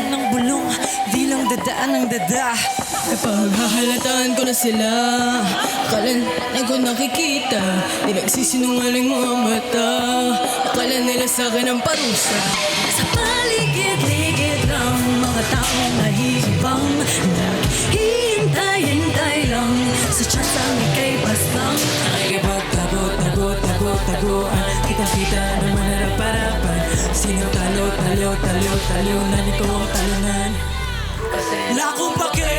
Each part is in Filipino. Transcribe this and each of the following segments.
Ng bulong, di lang dadaan ng dada. Napaghahalataan ko na sila. Akala na ko nakikita, di nagsisinungaling mga mata. Akala nila sa'kin ang parusa. Sa paligid-ligid lang, mga taong nahihibang, naghihintay-hintay lang sa tsansang ika'y paslang. Nakikipagtago-tago-tago-taguan, kitang-kita naman harap-harapan. Sinong talo-talo-talo-talunan, ikaw ang talunan. Wala akong pake.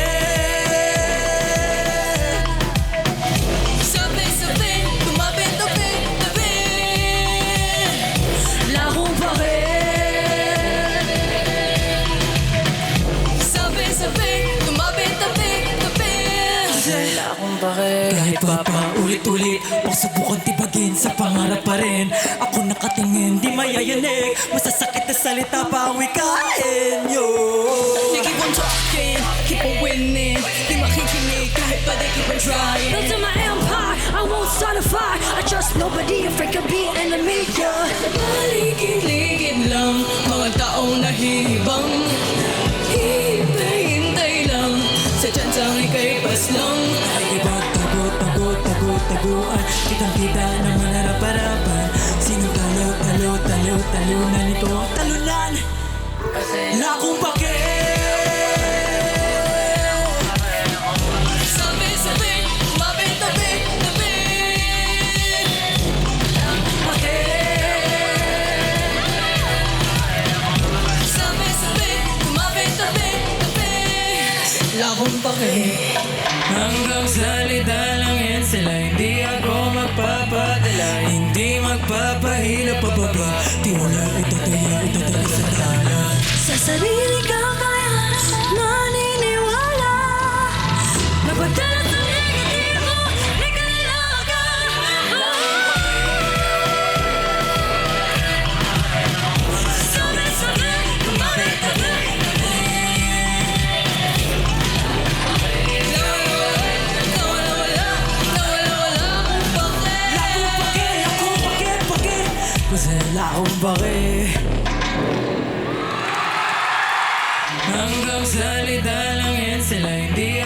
Sabi-sabi, tumabi-tabi-tabi. Wala akong pake. Sabi-sabi, tumabi-tabi-tabi. Wala akong pake. Kahit pa ulit-ulit, pagsubukan tibagin sa pangarap pa rin. Ako nakatingin, di mayayanig. Masasakit na salita pa ang wikain. Yo! They keep on talking, keep on winning. Di makikinig kahit pa they keep on trying. Built in my empire, I won't start a fire. I trust nobody, afraid could be enemy, yeah. Paligid-ligid lang, mga taong nahihibang. Hintay-hintay lang, sa tsansang ika'y paslang. Nakikipagtago-tago-tago-taguan, kitang-kita naman harap-harapan. Sinong talo-talo-talo-talunan, ikaw ang talunan. Wala akong pake. Sabi-sabi, tumabi-tabi-tabi. Sabi-sabi, tumabi-tabi-tabi. Wala akong pake. Hanggang salita lang yan sila, hindi ako magpapadala, hindi magpapahila pababa. Tiwala, itataya sa tala. Sa sarili ka kaya naniniwala. Napadala sa negatibo, nagkalaga. Sabi-sabi, tumabi-tabi-tabi. Kasi wala akong pake. Hanggang salita lang yan sila, hindi